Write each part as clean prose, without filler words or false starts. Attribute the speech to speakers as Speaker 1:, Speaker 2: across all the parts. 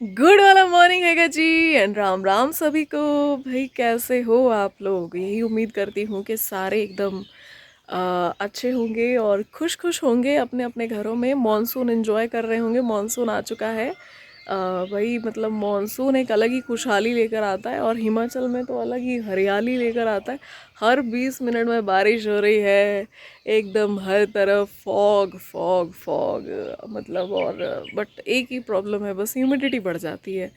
Speaker 1: Good वाला morning हैगा जी and Ram Ram सभी को। भाई कैसे हो आप लोग? यही उम्मीद करती हूँ कि सारे एकदम अच्छे होंगे और खुश खुश होंगे, अपने अपने घरों में मॉनसून एंजॉय कर रहे होंगे। मॉनसून आ चुका है। भाई मतलब मॉनसून एक अलग ही खुशहाली लेकर आता है और हिमाचल में तो अलग ही हरियाली लेकर आता है। हर 20 मिनट में बारिश हो रही है, एकदम हर तरफ फॉग फॉग फॉग। मतलब और बट एक ही प्रॉब्लम है, बस ह्यूमिडिटी बढ़ जाती है।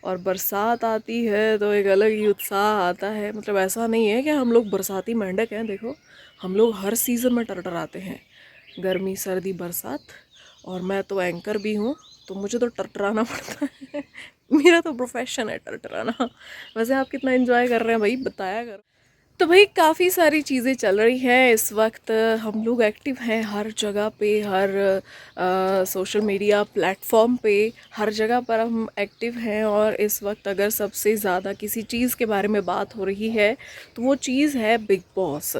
Speaker 1: और बरसात आती है तो एक अलग ही उत्साह आता है। मतलब ऐसा नहीं है कि हम लोग बरसाती मेंढक हैं, देखो हम लोग हर सीज़न में टरटराते हैं, गर्मी सर्दी बरसात। और मैं तो एंकर भी हूँ, तो मुझे तो टरटराना पड़ता है। मेरा तो प्रोफेशन है टरटराना। वैसे आप कितना एंजॉय कर रहे हैं भाई, बताया करो। तो भाई काफ़ी सारी चीज़ें चल रही हैं इस वक्त। हम लोग एक्टिव हैं हर जगह पे, हर सोशल मीडिया प्लेटफॉर्म पे, हर जगह पर हम एक्टिव हैं। और इस वक्त अगर सबसे ज़्यादा किसी चीज़ के बारे में बात हो रही है तो वो चीज़ है बिग बॉस।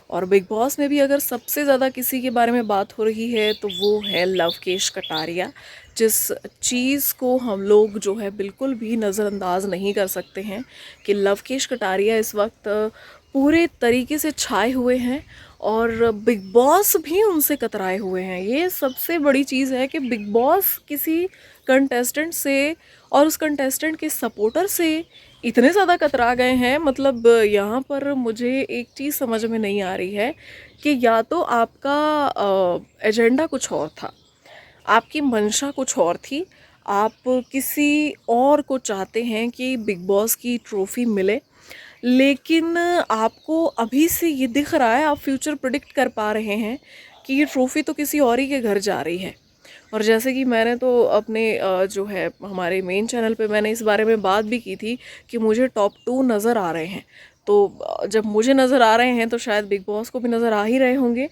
Speaker 1: और बिग बॉस में भी अगर सबसे ज़्यादा किसी के बारे में बात हो रही है तो वो है लवकेश कटारिया। जिस चीज़ को हम लोग जो है बिल्कुल भी नज़रअंदाज नहीं कर सकते हैं कि लवकेश कटारिया इस वक्त पूरे तरीके से छाए हुए हैं और बिग बॉस भी उनसे कतराए हुए हैं। ये सबसे बड़ी चीज़ है कि बिग बॉस किसी कंटेस्टेंट से और उस कंटेस्टेंट के सपोर्टर से इतने ज़्यादा कतरा गए हैं। मतलब यहाँ पर मुझे एक चीज़ समझ में नहीं आ रही है कि या तो आपका एजेंडा कुछ और था, आपकी मंशा कुछ और थी, आप किसी और को चाहते हैं कि बिग बॉस की ट्रॉफ़ी मिले। लेकिन आपको अभी से ये दिख रहा है, आप फ्यूचर प्रिडिक्ट कर पा रहे हैं कि ये ट्रॉफ़ी तो किसी और ही के घर जा रही है। और जैसे कि मैंने तो अपने जो है हमारे मेन चैनल पे मैंने इस बारे में बात भी की थी कि मुझे टॉप 2 नज़र आ रहे हैं। तो जब मुझे नज़र आ रहे हैं तो शायद बिग बॉस को भी नज़र आ ही रहे होंगे।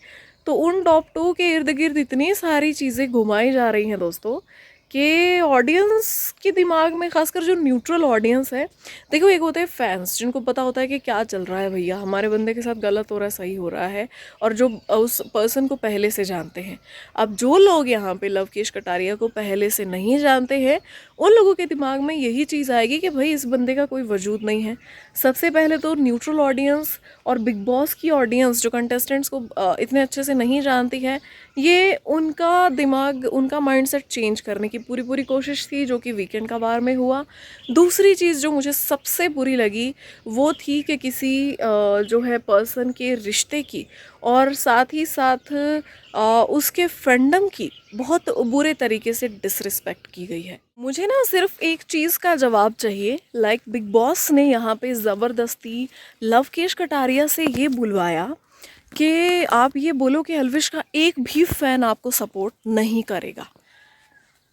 Speaker 1: तो उन टॉप 2 के इर्द गिर्द इतनी सारी चीज़ें घुमाई जा रही हैं दोस्तों कि ऑडियंस के दिमाग में, खासकर जो न्यूट्रल ऑडियंस है, देखो एक होते हैं फैंस जिनको पता होता है कि क्या चल रहा है, भैया हमारे बंदे के साथ गलत हो रहा है सही हो रहा है, और जो उस पर्सन को पहले से जानते हैं। अब जो लोग यहाँ पे लवकेश कटारिया को पहले से नहीं जानते हैं, उन लोगों के दिमाग में यही चीज़ आएगी कि भाई इस बंदे का कोई वजूद नहीं है। सबसे पहले तो न्यूट्रल ऑडियंस और बिग बॉस की ऑडियंस जो कंटेस्टेंट्स को इतने अच्छे से नहीं जानती है, ये उनका दिमाग, उनका माइंडसेट चेंज करने की पूरी पूरी कोशिश थी, जो कि वीकेंड का वार में हुआ। दूसरी चीज़ जो मुझे सबसे बुरी लगी वो थी कि किसी जो है पर्सन के रिश्ते की और साथ ही साथ उसके फैंडम की बहुत बुरे तरीके से डिसरिस्पेक्ट की गई है। मुझे ना सिर्फ एक चीज़ का जवाब चाहिए। लाइक बिग बॉस ने यहाँ पे ज़बरदस्ती लवकेश कटारिया से ये बुलवाया कि आप ये बोलो कि एल्विश का एक भी फ़ैन आपको सपोर्ट नहीं करेगा,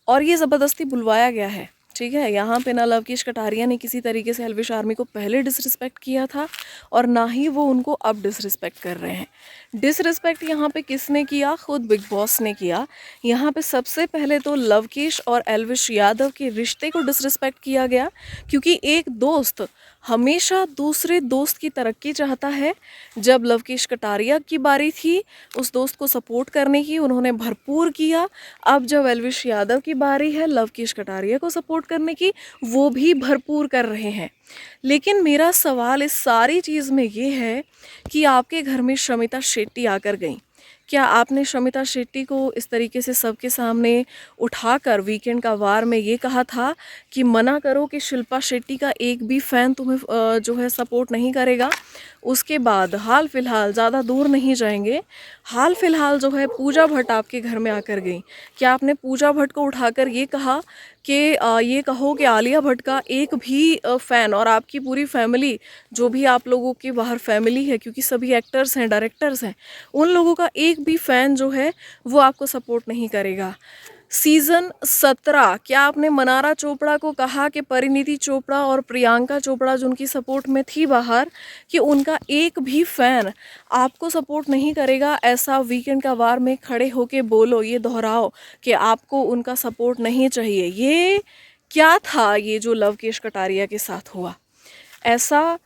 Speaker 1: और ये ज़बरदस्ती बुलवाया गया है। ठीक है, यहाँ पे ना लवकेश कटारिया ने किसी तरीके से एल्विश आर्मी को पहले डिसरिस्पेक्ट किया था और ना ही वो उनको अब डिसरिस्पेक्ट कर रहे हैं। डिसरिस्पेक्ट यहाँ पे किसने किया? खुद बिग बॉस ने किया। यहाँ पे सबसे पहले तो लवकेश और एल्विश यादव के रिश्ते को डिसरिस्पेक्ट किया गया, क्योंकि एक दोस्त हमेशा दूसरे दोस्त की तरक्की चाहता है। जब लवकेश कटारिया की बारी थी उस दोस्त को सपोर्ट करने की, उन्होंने भरपूर किया। अब जब एल्विश यादव की बारी है लवकेश कटारिया को सपोर्ट करने की, वो भी भरपूर कर रहे हैं। लेकिन मेरा सवाल इस सारी चीज़ में ये है कि आपके घर में शमिता शेट्टी आकर गईं, क्या आपने शमिता शेट्टी को इस तरीके से सबके सामने उठाकर वीकेंड का वार में ये कहा था कि मना करो कि शिल्पा शेट्टी का एक भी फ़ैन तुम्हें जो है सपोर्ट नहीं करेगा? उसके बाद हाल फिलहाल, ज़्यादा दूर नहीं जाएंगे, हाल फिलहाल जो है पूजा भट्ट आपके घर में आकर गई। क्या आपने पूजा भट्ट को उठाकर ये कहा कि ये कहो कि आलिया भट्ट का एक भी फ़ैन और आपकी पूरी फैमिली, जो भी आप लोगों की बाहर फैमिली है, क्योंकि सभी एक्टर्स हैं, डायरेक्टर्स हैं, उन लोगों का एक भी फ़ैन जो है वो आपको सपोर्ट नहीं करेगा? सीज़न 17 क्या आपने मनारा चोपड़ा को कहा कि परिणीति चोपड़ा और प्रियंका चोपड़ा जो उनकी सपोर्ट में थी बाहर, कि उनका एक भी फ़ैन आपको सपोर्ट नहीं करेगा? ऐसा वीकेंड का वार में खड़े होके बोलो, ये दोहराओ कि आपको उनका सपोर्ट नहीं चाहिए। ये क्या था ये जो लवकेश कटारिया के साथ हुआ? ऐसा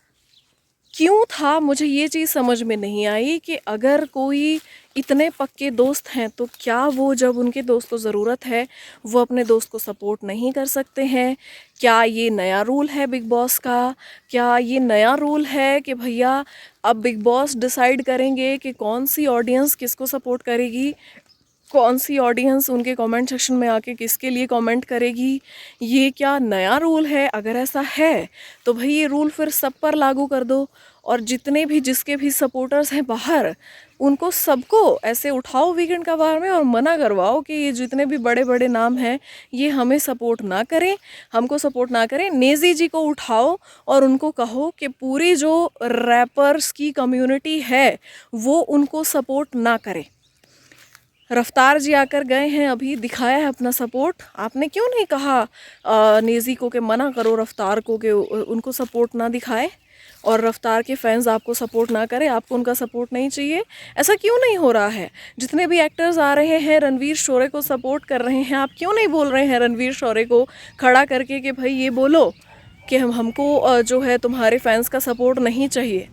Speaker 1: क्यों था, मुझे ये चीज़ समझ में नहीं आई कि अगर कोई इतने पक्के दोस्त हैं तो क्या वो जब उनके दोस्त को ज़रूरत है वो अपने दोस्त को सपोर्ट नहीं कर सकते हैं? क्या ये नया रूल है बिग बॉस का? क्या ये नया रूल है कि भैया अब बिग बॉस डिसाइड करेंगे कि कौन सी ऑडियंस किसको सपोर्ट करेगी, कौन सी ऑडियंस उनके कमेंट सेक्शन में आके किसके लिए कमेंट करेगी? ये क्या नया रूल है? अगर ऐसा है तो भाई ये रूल फिर सब पर लागू कर दो, और जितने भी जिसके भी सपोर्टर्स हैं बाहर, उनको सबको ऐसे उठाओ वीकेंड का बार में और मना करवाओ कि ये जितने भी बड़े बड़े नाम हैं ये हमें सपोर्ट ना करें, हमको सपोर्ट ना करें। नेजी जी को उठाओ और उनको कहो कि पूरी जो रैपर्स की कम्युनिटी है वो उनको सपोर्ट ना करे। रफ्तार जी आकर गए हैं, अभी दिखाया है अपना सपोर्ट। आपने क्यों नहीं कहा नेज़ी को कि मना करो रफ्तार को कि उनको सपोर्ट ना दिखाए, और रफ्तार के फैंस आपको सपोर्ट ना करें, आपको उनका सपोर्ट नहीं चाहिए? ऐसा क्यों नहीं हो रहा है? जितने भी एक्टर्स आ रहे हैं रणवीर शोरे को सपोर्ट कर रहे हैं, आप क्यों नहीं बोल रहे हैं रणवीर शोरे को खड़ा करके कि भाई ये बोलो कि हमको जो है तुम्हारे फैंस का सपोर्ट नहीं चाहिए?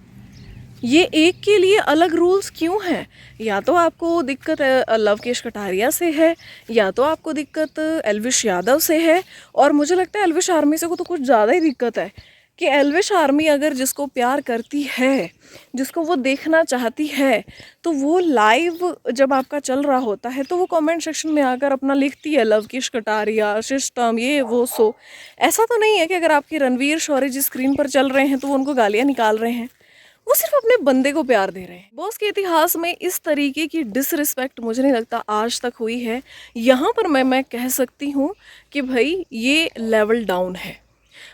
Speaker 1: ये एक के लिए अलग रूल्स क्यों हैं? या तो आपको दिक्कत लवकेश कटारिया से है, या तो आपको दिक्कत एल्विश यादव से है, और मुझे लगता है एल्विश आर्मी से को तो कुछ ज़्यादा ही दिक्कत है कि एल्विश आर्मी अगर जिसको प्यार करती है, जिसको वो देखना चाहती है, तो वो लाइव जब आपका चल रहा होता है तो वो कमेंट सेक्शन में आकर अपना लिखती है लवकेश कटारिया सिस्टम ये वो सो। ऐसा तो नहीं है कि अगर आपके रणवीर शौर्य जी स्क्रीन पर चल रहे हैं तो वो उनको गालियाँ निकाल रहे हैं, वो सिर्फ अपने बंदे को प्यार दे रहे हैं। बॉस के इतिहास में इस तरीके की डिसरिस्पेक्ट मुझे नहीं लगता आज तक हुई है। यहाँ पर मैं कह सकती हूँ कि भाई ये लेवल डाउन है।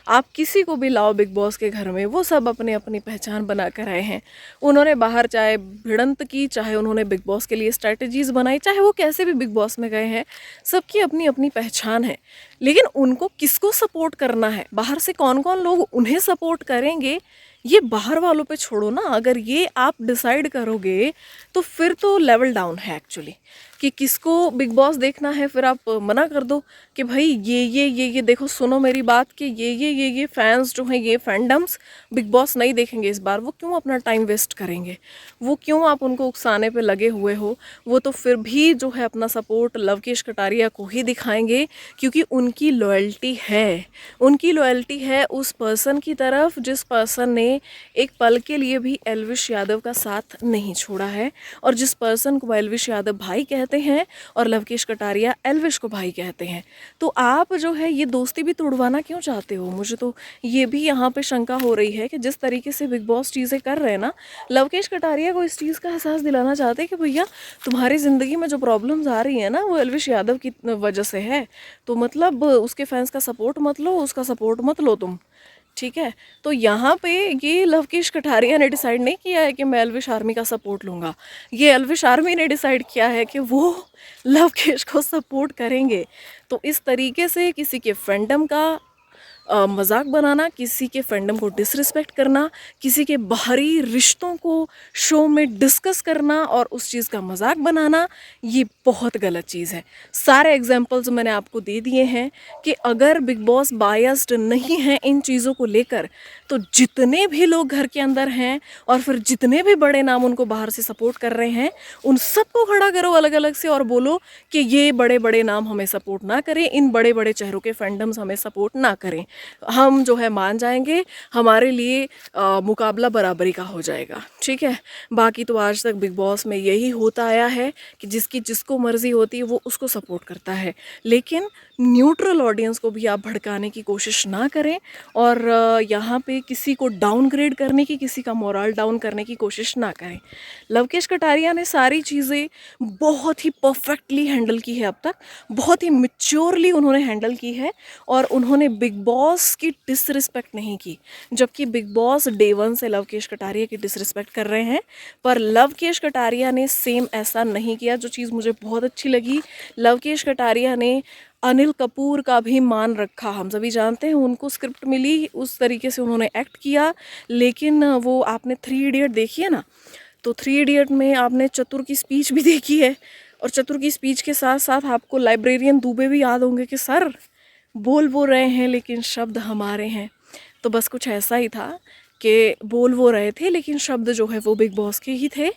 Speaker 1: आप किसी को भी लाओ बिग बॉस के घर में, वो सब अपने अपनी पहचान बना कर आए हैं। उन्होंने बाहर चाहे भिड़ंत की, चाहे उन्होंने बिग बॉस के लिए स्ट्रैटेजीज बनाई, चाहे वो कैसे भी बिग बॉस में गए हैं, सबकी अपनी अपनी पहचान है। लेकिन उनको किसको सपोर्ट करना है, बाहर से कौन कौन लोग उन्हें सपोर्ट करेंगे, ये बाहर वालों पे छोड़ो ना। अगर ये आप डिसाइड करोगे तो फिर तो लेवल डाउन है एक्चुअली, कि किसको बिग बॉस देखना है फिर आप मना कर दो कि भाई ये देखो, सुनो मेरी बात कि ये फैंस जो हैं, ये फैंडम्स बिग बॉस नहीं देखेंगे इस बार। वो क्यों अपना टाइम वेस्ट करेंगे? वो क्यों आप उनको उकसाने पे लगे हुए हो? वो तो फिर भी जो है अपना सपोर्ट लवकेश कटारिया को ही दिखाएंगे, क्योंकि उनकी लॉयल्टी है, उनकी लॉयल्टी है उस पर्सन की तरफ जिस पर्सन ने एक पल के लिए भी एल्विश यादव का साथ नहीं छोड़ा है, और जिस पर्सन को एल्विश यादव भाई कहते हैं और लवकेश कटारिया एल्विश को भाई कहते हैं। तो आप जो है ये दोस्ती भी तोड़वाना क्यों चाहते हो? मुझे तो ये भी यहाँ पे शंका हो रही है कि जिस तरीके से बिग बॉस चीज़ें कर रहे हैं ना, लवकेश कटारिया को इस चीज़ का एहसास दिलाना चाहते हैं कि भैया तुम्हारी ज़िंदगी में जो प्रॉब्लम्स आ रही है ना वो एल्विश यादव की वजह से है, तो मतलब उसके फैंस का सपोर्ट मत लो, उसका सपोर्ट मत लो तुम, ठीक है? तो यहाँ पे ये लवकेश कटारिया ने डिसाइड नहीं किया है कि मैं एल्विश आर्मी का सपोर्ट लूँगा। ये एल्विश आर्मी ने डिसाइड किया है कि वो लवकेश को सपोर्ट करेंगे। तो इस तरीके से किसी के फैंडम का मजाक बनाना, किसी के फैंडम को डिसरिस्पेक्ट करना, किसी के बाहरी रिश्तों को शो में डिस्कस करना और उस चीज़ का मजाक बनाना, ये बहुत गलत चीज़ है। सारे एग्जाम्पल्स मैंने आपको दे दिए हैं कि अगर बिग बॉस बायस्ड नहीं है इन चीज़ों को लेकर, तो जितने भी लोग घर के अंदर हैं और फिर जितने भी बड़े नाम उनको बाहर से सपोर्ट कर रहे हैं, उन सबको खड़ा करो अलग अलग से और बोलो कि ये बड़े बड़े नाम हमें सपोर्ट ना करें, इन बड़े बड़े चेहरों के फैंडम्स हमें सपोर्ट ना करें। हम जो है मान जाएंगे, हमारे लिए मुकाबला बराबरी का हो जाएगा, ठीक है? बाकी तो आज तक बिग बॉस में यही होता आया है कि जिसकी जिसको मर्जी होती है वो उसको सपोर्ट करता है, लेकिन न्यूट्रल ऑडियंस को भी आप भड़काने की कोशिश ना करें और यहाँ पे किसी को डाउनग्रेड करने की, किसी का मोरल डाउन करने की कोशिश ना करें। लवकेश कटारिया ने सारी चीज़ें बहुत ही परफेक्टली हैंडल की है अब तक, बहुत ही मैच्योरली उन्होंने हैंडल की है, और उन्होंने बिग बॉस की डिसरिस्पेक्ट नहीं की। जबकि बिग बॉस डे वन से लवकेश कटारिया की डिसरिस्पेक्ट कर रहे हैं, पर लवकेश कटारिया ने सेम ऐसा नहीं किया। जो चीज़ मुझे बहुत अच्छी लगी, लवकेश कटारिया ने अनिल कपूर का भी मान रखा। हम सभी जानते हैं उनको स्क्रिप्ट मिली, उस तरीके से उन्होंने एक्ट किया, लेकिन वो आपने 3 इडियट देखी है ना, तो 3 इडियट में आपने चतुर की स्पीच भी देखी है, और चतुर की स्पीच के साथ साथ आपको लाइब्रेरियन दुबे भी याद होंगे कि सर बोल वो रहे हैं लेकिन शब्द हमारे हैं। तो बस कुछ ऐसा ही था कि बोल वो रहे थे लेकिन शब्द जो है वो बिग बॉस के ही थे।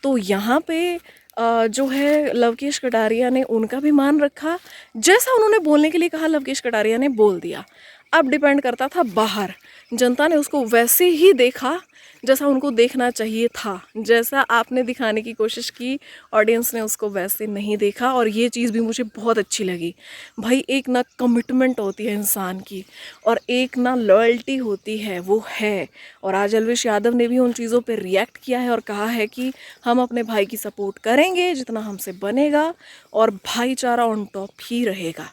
Speaker 1: तो यहाँ पे जो है लवकेश कटारिया ने उनका भी मान रखा, जैसा उन्होंने बोलने के लिए कहा लवकेश कटारिया ने बोल दिया। अब डिपेंड करता था बाहर, जनता ने उसको वैसे ही देखा जैसा उनको देखना चाहिए था। जैसा आपने दिखाने की कोशिश की ऑडियंस ने उसको वैसे नहीं देखा, और ये चीज़ भी मुझे बहुत अच्छी लगी। भाई एक ना कमिटमेंट होती है इंसान की, और एक ना लॉयल्टी होती है, वो है। और आज अलविश यादव ने भी उन चीज़ों पे रिएक्ट किया है और कहा है कि हम अपने भाई की सपोर्ट करेंगे जितना हमसे बनेगा, और भाईचारा ऑन टॉप ही रहेगा।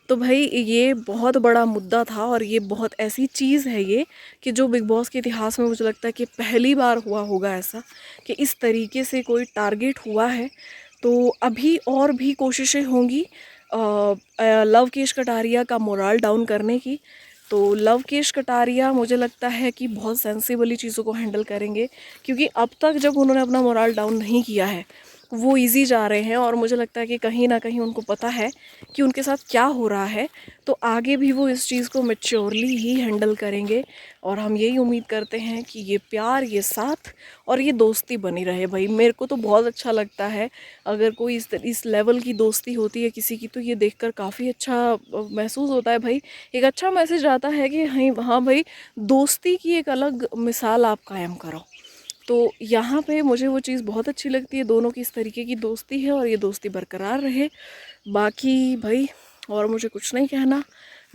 Speaker 1: तो भाई ये बहुत बड़ा मुद्दा था, और ये बहुत ऐसी चीज़ है ये कि जो बिग बॉस के इतिहास में मुझे लगता है कि पहली बार हुआ होगा ऐसा, कि इस तरीके से कोई टारगेट हुआ है। तो अभी और भी कोशिशें होंगी लवकेश कटारिया का मोराल डाउन करने की। तो लवकेश कटारिया मुझे लगता है कि बहुत सेंसिबली चीज़ों को हैंडल करेंगे, क्योंकि अब तक जब उन्होंने अपना मोराल डाउन नहीं किया है वो इजी जा रहे हैं, और मुझे लगता है कि कहीं ना कहीं उनको पता है कि उनके साथ क्या हो रहा है। तो आगे भी वो इस चीज़ को मैच्योरली ही हैंडल करेंगे, और हम यही उम्मीद करते हैं कि ये प्यार, ये साथ और ये दोस्ती बनी रहे। भाई मेरे को तो बहुत अच्छा लगता है अगर कोई इस लेवल की दोस्ती होती है किसी की, तो ये देखकर काफ़ी अच्छा महसूस होता है। भाई एक अच्छा मैसेज आता है कि हाँ भाई, दोस्ती की एक अलग मिसाल आप कायम करो। तो यहाँ पे मुझे वो चीज़ बहुत अच्छी लगती है, दोनों की इस तरीके की दोस्ती है, और ये दोस्ती बरकरार रहे। बाकी भाई और मुझे कुछ नहीं कहना,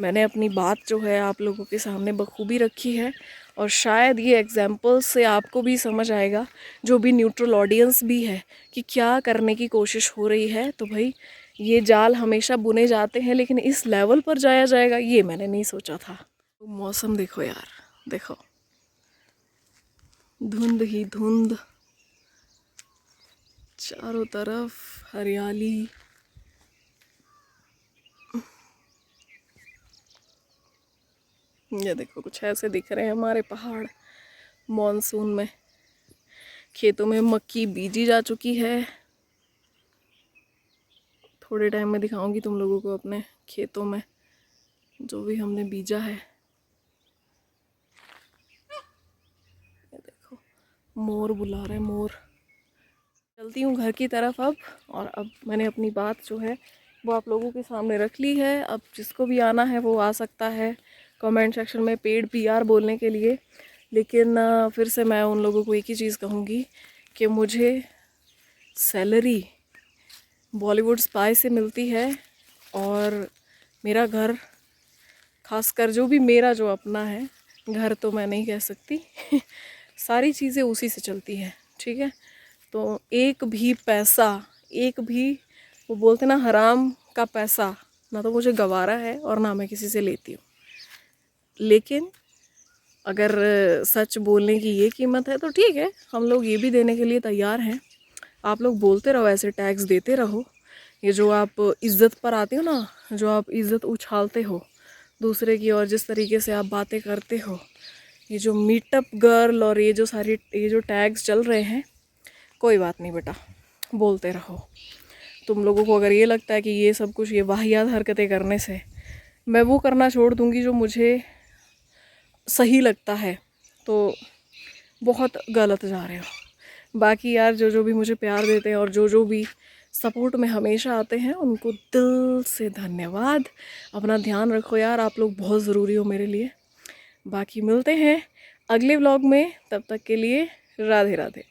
Speaker 1: मैंने अपनी बात जो है आप लोगों के सामने बखूबी रखी है, और शायद ये एग्जाम्पल से आपको भी समझ आएगा, जो भी न्यूट्रल ऑडियंस भी है, कि क्या करने की कोशिश हो रही है। तो भाई ये जाल हमेशा बुने जाते हैं, लेकिन इस लेवल पर जाया जाएगा ये मैंने नहीं सोचा था। तो मौसम देखो यार, देखो धुंध ही धुंध, चारों तरफ हरियाली। ये देखो कुछ ऐसे दिख रहे हैं हमारे पहाड़ मॉनसून में। खेतों में मक्की बीजी जा चुकी है, थोड़े टाइम में दिखाऊंगी तुम लोगों को अपने खेतों में जो भी हमने बीजा है। ये देखो मोर बुला रहे, मोर। चलती हूँ घर की तरफ अब, और अब मैंने अपनी बात जो है वो आप लोगों के सामने रख ली है। अब जिसको भी आना है वो आ सकता है कमेंट सेक्शन में पेड पीआर बोलने के लिए। लेकिन फिर से मैं उन लोगों को एक ही चीज़ कहूँगी कि मुझे सैलरी बॉलीवुड स्पाई से मिलती है, और मेरा घर, खासकर जो भी मेरा जो अपना है घर, तो मैं नहीं कह सकती सारी चीज़ें उसी से चलती हैं, ठीक है। तो एक भी पैसा, एक भी, वो बोलते ना हराम का पैसा, ना तो मुझे गवारा है और ना मैं किसी से लेती हूँ। लेकिन अगर सच बोलने की ये कीमत है तो ठीक है, हम लोग ये भी देने के लिए तैयार हैं। आप लोग बोलते रहो, ऐसे टैक्स देते रहो। ये जो आप इज़्ज़त पर आते हो ना, जो आप इज़्ज़त उछालते हो दूसरे की, और जिस तरीके से आप बातें करते हो, ये जो मीटअप गर्ल और ये जो टैग्स चल रहे हैं, कोई बात नहीं बेटा, बोलते रहो। तुम लोगों को अगर ये लगता है कि ये सब कुछ, ये वाहियात हरकतें करने से मैं वो करना छोड़ दूँगी जो मुझे सही लगता है, तो बहुत गलत जा रहे हो। बाकी यार जो जो भी मुझे प्यार देते हैं और जो जो भी सपोर्ट में हमेशा आते हैं, उनको दिल से धन्यवाद। अपना ध्यान रखो यार, आप लोग बहुत ज़रूरी हो मेरे लिए। बाकी मिलते हैं अगले व्लॉग में, तब तक के लिए राधे राधे।